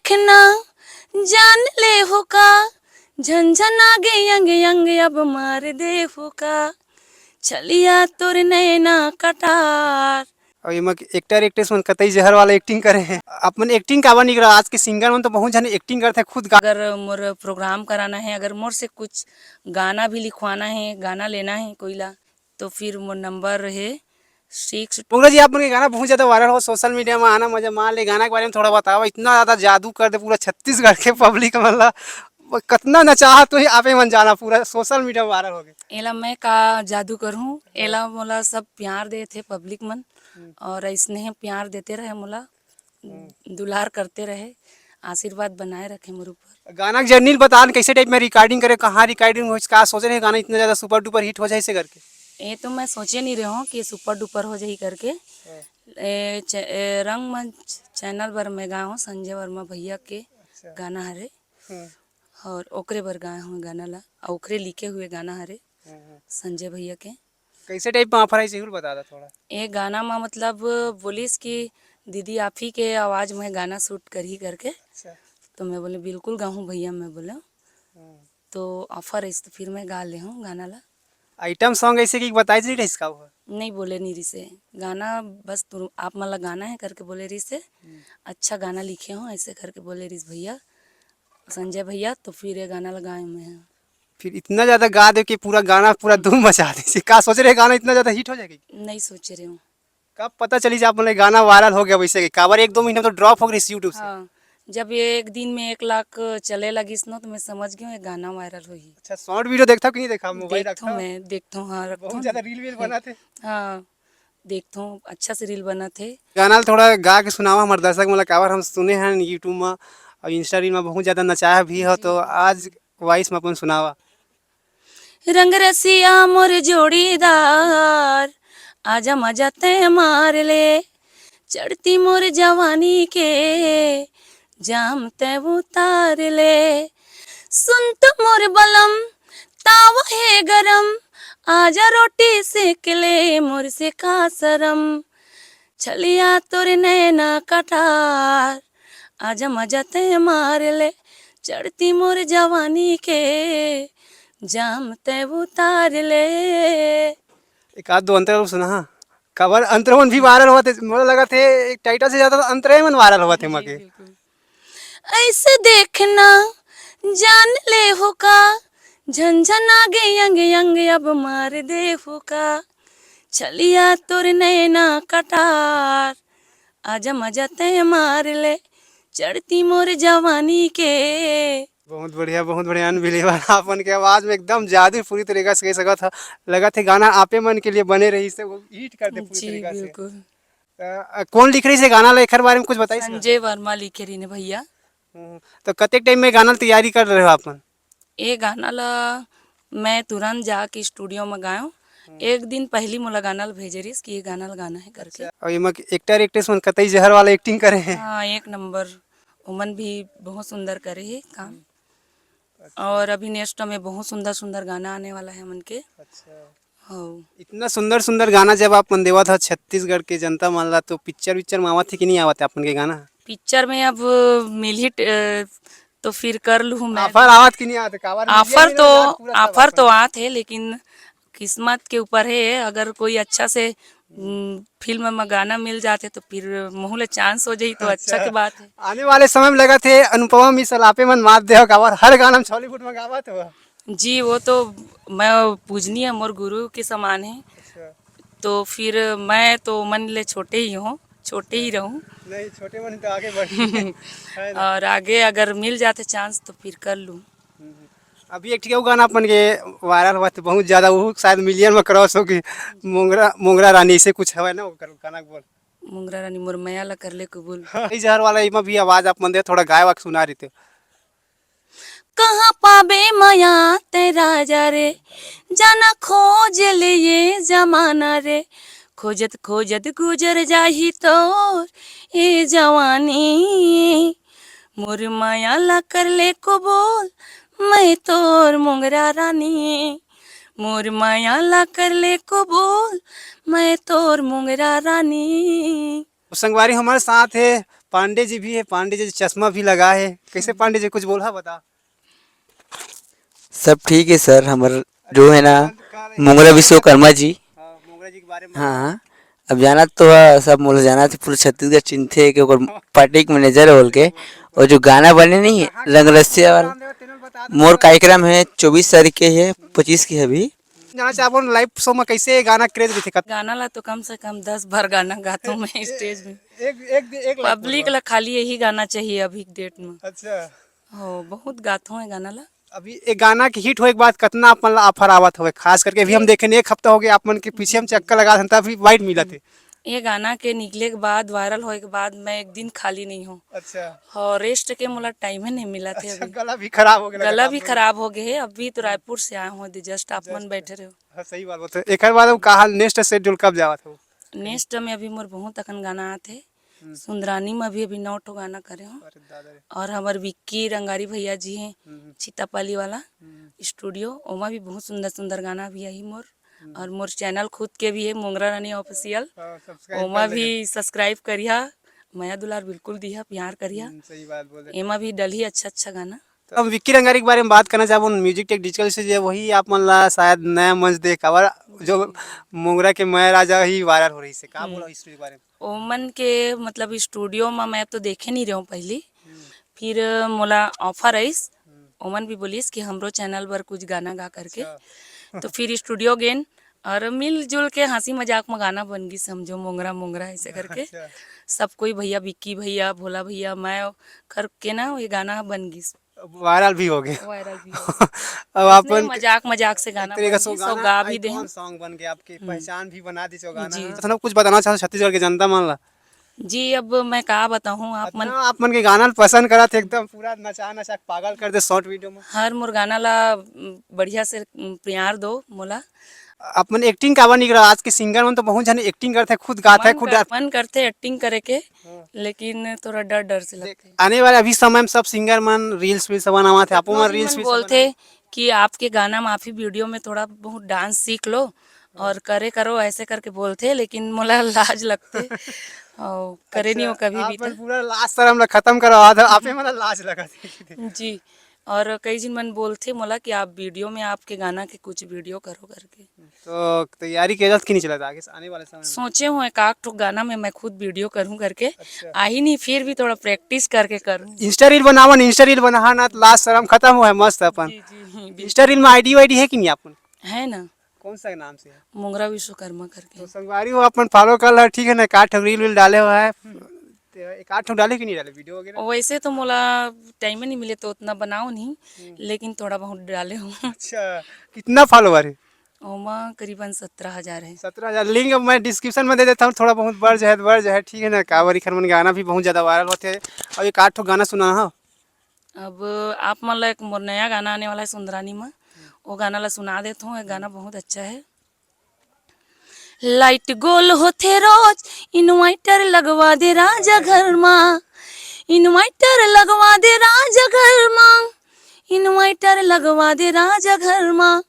देखना जान ले हो का झंझन आगे यंग यंग अब मार दे हो का छलिया तोर नैना कटार। और ये एक्टर एक्ट्रेस मन कतई जहर वाला एक्टिंग करे हैं। अपन एक्टिंग काबर नहीं करा, आज के सिंगर मन तो बहुत जन एक्टिंग करते हैं खुद अगर मोर प्रोग्राम कराना है, अगर मोर से कुछ गाना भी लिखवाना है, गाना लेना है कोईला, तो फिर मोर नंबर है 6। मोगरा जी, आप उनके गाना बहुत ज्यादा वायरल हो सोशल मीडिया में, आना मजा मान ले। गाना के बारे में थोड़ा बताओ। इतना ज्यादा जादू कर दे पूरा छत्तीसगढ़ के पब्लिक मतलब कितना नचाहा तो ही आपे मन जाना पूरा सोशल मीडिया में वायरल हो गए। एला मैं का जादू करूँ, एला मोला सब प्यार दे थे पब्लिक मन, और ऐसने प्यार देते रहे मोला, दुलार करते रहे, आशीर्वाद बनाए रखे मोर ऊपर। गाना के जर्नी बता कैसे टाइप में रिकॉर्डिंग करे, कहाँ रिकॉर्डिंग हो, क्या सोचे रहे गाना इतना ज्यादा सुपर डुपर हिट हो जाए ऐसे करके? ये तो मैं सोचे नहीं रहा हूँ कि सुपर डुपर हो जाही करके। रंगमंच चैनल पर मैं गाया हूँ संजय वर्मा भैया के गाना हरे, और ओकरे बर गाया हूँ गाना ला, ओकरे लिखे हुए गाना हरे संजय भैया के। कैसे टाइप में ऑफर है जरूर बता दो थोड़ा। ये गाना में मतलब बोलिस कि दीदी आप ही के आवाज़ में गाना शूट कर ही करके, तो मैं बोले बिल्कुल गाऊँ भैया, मैं बोला तो ऑफर है, तो फिर मैं गा ले हूँ गाना ला। आइटम सॉन्ग ऐसे कि बताई नहीं रही इसका हुआ? नहीं बोले नहीं रही से गाना, बस तुम आप मला गाना है करके बोले रही से, अच्छा गाना लिखे हो ऐसे करके बोले रही भैया संजय भैया, तो फिर ये गाना लगाए मैं। फिर इतना ज्यादा गा दे कि पूरा गाना पूरा धूम मचा दे, क्या सोच रहे गाना इतना ज्यादा हिट हो जाएगी? नहीं सोच रही हूँ। कब पता चली आप बोले गाना वायरल हो गया वैसे? काबर 1-2 महीना तो ड्रॉप हो गई यूट्यूब से। हाँ, जब ये एक दिन में 1 लाख चले लगी इसनो, तो मैं समझ गई हूँ ये गाना वायरल होगी। अच्छा, शॉर्ट वीडियो देखता कि नहीं देखा? मोबाइल देखता हूँ रखता? मैं, देखता हूँ, हाँ रखता बहुत हूँ। ज्यादा रील वील बना थे। हाँ देखता हूँ, अच्छा से रील बना थे। गाना थोड़ा गा के सुनावा हमारे दर्शक मतलब काबर हम सुने हैं यूट्यूब में और इंस्टा रील में बहुत ज्यादा नचाया भी हो, तो आज वॉइस में अपन सुनावा। रंग रसिया मोर जोड़ीदार आजा मजा ते मार ले, चढ़ती मोर जवानी के जाम ते उतार ले, सुन तो मोर बलम तावा है गरम, आजा रोटी सेक ले मोर से का शरम, छलिया तोर नैना कटार आजा मजा ते मार ले, चढ़ती मोर जवानी के जाम ते उतार ले। एक आध दो अंतर सुना हाँ। खबर अंतरमन भी वायरल हुआ थे, मुझे लगा थे एक टाइटल से ज्यादा अंतरमन वायरल हुआ थे जी मके। बिल्कुल। ऐसे देखना जान ले हो का झंझन आगे यंग यंग अब मार दे हो का छलिया तोर नैना कटार आजा मजा ते मार ले, चढ़ती मोर जवानी के। बहुत बढ़िया अनबिलीवर। अपन के आवाज में एकदम जादू पूरी तरीका से कह सका था। लगा थे गाना आपे मन के लिए बने रही से वो हिट कर दे पूरी जी तरीका से। बिल्कुल। कौन लिख रही से गाना लेखर बारे में कुछ बताइए इसका? संजय वर्मा लिखे रही ने भैया। तो कते टाइम में गाना तैयारी कर रहे हो अपन? ये गाना ला मैं तुरंत जाके स्टूडियो में गायो, एक दिन पहली मोला गाना ला भेजे रही कि ये गाना लगाना है करके। और ये एक्टर एक्ट्रेस मन कतई जहर वाला एक्टिंग करे हैं। हाँ एक नंबर, उमन भी बहुत सुंदर करे है काम, और अभी नेक्स्ट में बहुत सुंदर सुंदर गाना आने वाला है मन के। हाँ इतना सुंदर सुंदर गाना जब आप मन देवा था छत्तीसगढ़ के जनता मान ला, तो पिक्चर विक्चर में आवत थे कि नहीं आवत अपन के गाना? पिक्चर में अब मिल ही तो फिर कर लूँ मैं। ऑफर आवत कि नहीं आवत? काबर मीडिया में ना यार पूरा सब ऑफर तो अपन। आते है, लेकिन किस्मत के ऊपर है, अगर कोई अच्छा से फिल्म में गाना मिल जाते तो फिर मुँह चांस हो जाई तो अच्छा के बात है। आने वाले समय में लगा थे अनुपमा मिश्र आपे मन मात दे काबर हर गाना में बॉलीवुड में गावत हो। जी वो तो मैं पूजनीय मोर गुरु के समान है, तो फिर मैं तो मन ले छोटे ही हूँ, छोटे ही रहूँ। नहीं छोटे मन तो आगे बढ़। और आगे अगर मिल जाते चांस तो फिर कर लूँ। अभी एक ठीक गाना अपन के वायरल हुआ था बहुत ज्यादा, वो शायद मिलियन में क्रॉस हो गई। मोंगरा मोंगरा रानी से कुछ है ना वो गाना बोल। मुंगरा रानी मोर मैया ला कर ले कबूल। इस जहर वाला इमा भी आवाज आप मन दे थोड़ा गाय वाक सुना रही थे। कहाँ पाबे माया तेरा जा रे, जाना खोज ले ये जमाना रे, खोजत खोजत गुजर जाही तोर ये जवानी, मोर माया ला कर ले को बोल मैं तोर मोंगरा रानी, मोर माया ला कर ले को बोल मैं तोर मोंगरा रानी। संगवारी हमारे साथ है पांडे जी भी है, पांडे जी चश्मा भी लगा है। कैसे पांडे जी, कुछ बोला बता। सब ठीक है सर। हमारे जो है ना कल मंगला विश्वकर्मा जी। हाँ, मोगरा जी के बारे में हाँ बताओ। हाँ। अब जाना तो है, सब मोला जाना थे, पूरे छत्तीसगढ़ चिन्हते कि ओकर पार्टी के मैनेजर है बोल के। और जो गाना बने नहीं है रंग रसिया वाला, मोर कार्यक्रम है 24 तारीख के है, 25 की है अभी। जाना चाहो लाइव शो में कैसे गाना क्रेज भी थे। गाना ला तो कम से कम 10 बार गाना गाता हूँ मैं स्टेज में। एक एक एक लाइव पब्लिक ला खाली यही गाना चाहिए अभी के डेट में। अच्छा, हो बहुत गाता हूँ गाना ला। अभी एक गाना के हिट होए के बाद कितना अपन ला ऑफर आवत हुए, खास करके अभी हम देखे नहीं, एक हफ्ता हो गया आप मन के पीछे हम चक्कर लगा था अभी वाइट मिला थे। ये गाना के निकले के बाद, वायरल होए के बाद मैं एक दिन खाली नहीं हूँ। अच्छा, और रेस्ट के मुला टाइम ही नहीं मिला थे अच्छा अभी। गला भी खराब हो गया गला भी खराब हो गए है। अभी तो रायपुर से आए हूँ, जस्ट आप मन बैठे रहे हो। हाँ सही बात बोलते। एक बाद हम कहा नेक्स्ट शेड्यूल कब जावा था। नेक्स्ट में अभी मोर बहुत अखन गाना आते। सुंदरानी में भी अभी 9 गाना करे हूँ। अरे दादा रे। और हमार विक्की रंगारी भैया जी हैं चितापाली वाला स्टूडियो, ओमा भी बहुत सुंदर सुंदर गाना भी आई मोर। और मोर चैनल खुद के भी है मोंगरा रानी ऑफिशियल, सब्सक्राइब ओमा भी सब्सक्राइब करिया, माया दुलार बिल्कुल दिया, प्यार करिया। सही बात बोले। एमा भी डली अच्छा अच्छा गाना। तो अब विक्की रंगारी के बारे में बात करना चाहूँ, म्यूजिक टेक डिजिटल से जो है, वही आप मन ला शायद नया मंच देख और जो मोंगरा के मैं राजा ही वायरल हो रही से का बोला हिस्ट्री के बारे में। ओमन के मतलब स्टूडियो में मैं तो देखे नहीं रहा हूँ पहली, फिर मोला ऑफर आईस, ओमन भी बोलिस कि हमरो चैनल पर कुछ गाना गा करके। तो फिर स्टूडियो गेन और मिलजुल के हंसी मजाक में गाना बन गई, समझो मोंगरा मोंगरा ऐसे करके। सब कोई भैया, विक्की भैया, भोला भैया, मैं करके ना ये गाना बन गई, वायरल भी हो गया। वायरल भी हो गई। अब इसने अपन मजाक मजाक से गाना बन गई, सो गा भी दे। सॉन्ग बन गया, आपकी पहचान भी बना दी जो गाना। जी। तो कुछ बताना चाहते छत्तीसगढ़ के जनता मान ला। जी अब मैं का बताऊँ आप मन, आप मन के गाना पसंद करा थे, एकदम पूरा नचा नचा के पागल कर दे शॉर्ट वीडियो में। हर मोर गाना ला बढ़िया से प्यार दो मोला। अपन एक्टिंग का नहीं रहा, आज के सिंगर में तो बहुत जने एक्टिंग करते हैं, खुद गाता है, खुद मन करते एक्टिंग करे के, लेकिन थोड़ा डर डर से लगते हैं। आने वाले अभी समय में सब सिंगर मन रील्स भी सब बनावा थे, आपो मन रील्स भी बोलते कि आपके गाना माफी वीडियो में थोड़ा बहुत डांस सीख लो और करे करो ऐसे करके बोलते, लेकिन मोला लाज लगते और करे नहीं हो कभी भी। अपन पूरा लास्ट शर्म ला खत्म करवा था, आपे मन लाज लगा थी। जी। और कई जिन मन बोलते मोला कि आप वीडियो में आपके गाना के कुछ वीडियो करो करके। तो तैयारी के जल्द की नहीं चला था आगे आने वाले समय में। सोचे हुए एक आध ठो गाना में मैं खुद वीडियो करूं करके, आई नहीं, फिर भी थोड़ा प्रैक्टिस करके करूं। इंस्टा रील बनावा, इंस्टा रील बना ना तो लास्ट शर्म खत्म हुआ है मस्त अपन। जी जी इंस्टा रील में आईडी वाईडी है कि नहीं अपन? है ना, कौन सा नाम से है? मोंगरा विश्वकर्मा करके। तो संगवारी हो अपन फॉलो कर ला, ठीक है ना। एक आठ रील वील डाले हुआ है, एक आठ डाले कि नहीं डाले वीडियो वगैरह? वैसे तो मोला टाइम ही नहीं मिले तो उतना बनाओ नहीं, लेकिन थोड़ा बहुत डाले हूँ। अच्छा, कितना फॉलोवर है? ओमा करीबन 17,000 है। 17,000। लिंक मैं डिस्क्रिप्शन में दे देता हूँ, थोड़ा बहुत बढ़ जाए तो बढ़ जाए, ठीक है ना। कावरी खरमन गाना भी बहुत ज़्यादा वायरल होते हैं। और एक आठ गाना सुना है। अब आप मान लो एक मोर नया गाना आने वाला है सुंदरानी में, वो गाना ला सुना देता हूँ। एक गाना बहुत अच्छा है। लाइट गोल होते रोज इन्वर्टर लगवा दे राजा घर माँ, इन्वर्टर लगवा दे राजा घर माँ, इन्वर्टर लगवा दे राजा घर माँ।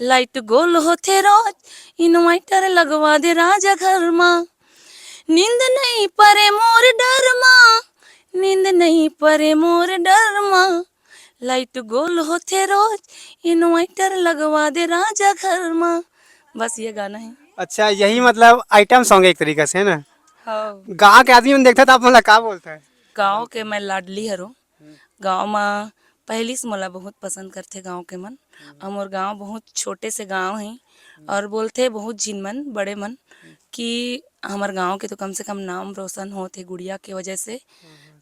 लाइट गोल होते रोज इन्वर्टर लगवा दे राजा घर माँ। नींद नहीं परे मोर डर माँ, नींद नहीं परे मोर डर माँ। लाइट गोल होते रोज इन्वर्टर लगवा दे राजा घर माँ। बस ये गाना है। अच्छा, यही मतलब आइटम सॉन्ग एक तरीके से है ना। हाँ, गाँव के आदमी देखता था आप मतलब क्या बोलता है? गाँव के मैं लाडली हरो। गाँव में पहली से मला बहुत पसंद करते गाँव के मन। और गाँव बहुत छोटे से गाँव है और बोलते बहुत झिन मन बड़े मन कि हमारे गाँव के तो कम से कम नाम रोशन होते गुड़िया के वजह से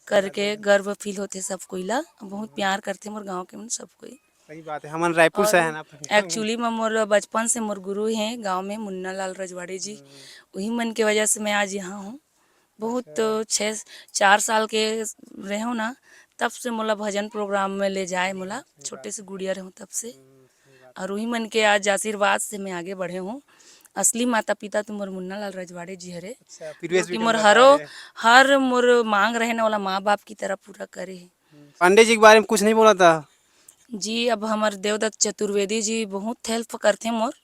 करके गर्व फील होते सब कोई ला। बहुत प्यार करते मोर गाँव के मन सब कोई। सही बात है, हम रायपुर से है ना। एक्चुअली में मोर बचपन से मोर गुरु हैं गांव में मुन्ना लाल रजवाड़े जी, वही मन के वजह से मैं आज यहाँ हूँ। बहुत 4 साल के रहे हो ना, तब से मोला भजन प्रोग्राम में ले जाए, मोला छोटे से गुड़िया रहूँ तब से। और वही मन के आज आशीर्वाद से मैं आगे बढ़े हूँ। असली माता पिता तो मोर मुन्ना लाल रजवाड़े जी हरे, कि मोर हर मोर मांग रहने वाला माँ बाप की तरह पूरा करे। पांडे जी के बारे में कुछ नहीं बोला था जी अब हमारे देवदत्त चतुर्वेदी जी बहुत हेल्प करते मोर,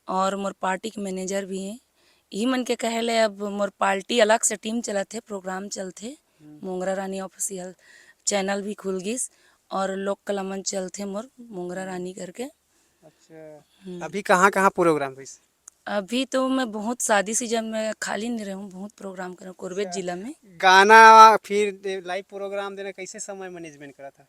और मोर पार्टी के मैनेजर भी हैं। यही मन के कहले अब मोर पार्टी अलग से टीम चलत है, प्रोग्राम चलते मोंगरा रानी ऑफिशियल चैनल भी खुल गिस और लोक कला मंच चलते मोर मोंगरा रानी करके। अच्छा, अभी कहाँ कहाँ प्रोग्राम हुई? अभी तो मैं बहुत शादी सीजन में खाली नहीं रहूँ, बहुत प्रोग्राम कर कोरबेट जिला में। गाना फिर लाइव प्रोग्राम देना कैसे समय मैनेजमेंट करा था?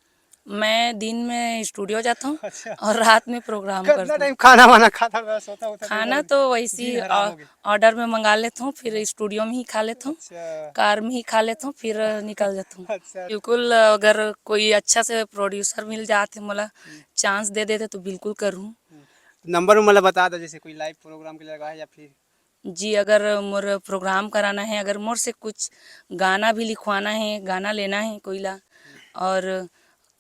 मैं दिन में स्टूडियो जाता हूँ अच्छा। और रात में प्रोग्राम कितना करता हूँ। टाइम खाना वाना खाता था, सोता होता खाना तो वैसी दिन हराम हो गया। ऑर्डर में मंगा लेता हूँ, फिर स्टूडियो में ही खा लेता हूँ, अच्छा कार में ही खा लेता हूँ, फिर निकल जाता हूँ। अच्छा बिल्कुल अगर कोई अच्छा से प्रोड्यूसर मिल जाते मला चांस दे देते तो बिल्कुल करूँ। नंबर मतलब बता दो, जैसे कोई लाइव प्रोग्राम के लिए लगा है या फिर जी अगर मोर प्रोग्राम कराना है, अगर मोर से कुछ गाना भी लिखवाना है, गाना लेना है कोईला और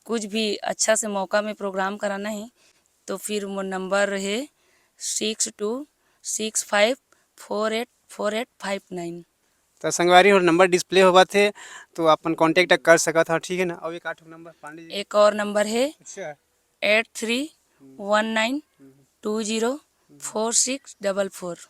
कुछ भी अच्छा से मौका में प्रोग्राम कराना है तो फिर मोर नंबर है 6265484859। तो संगवारी और नंबर डिस्प्ले होगा थे तो अपन कांटेक्ट कर सका था, ठीक है ना। और एक आठ नंबर पांडे जी। एक और नंबर है अच्छा 8319204644।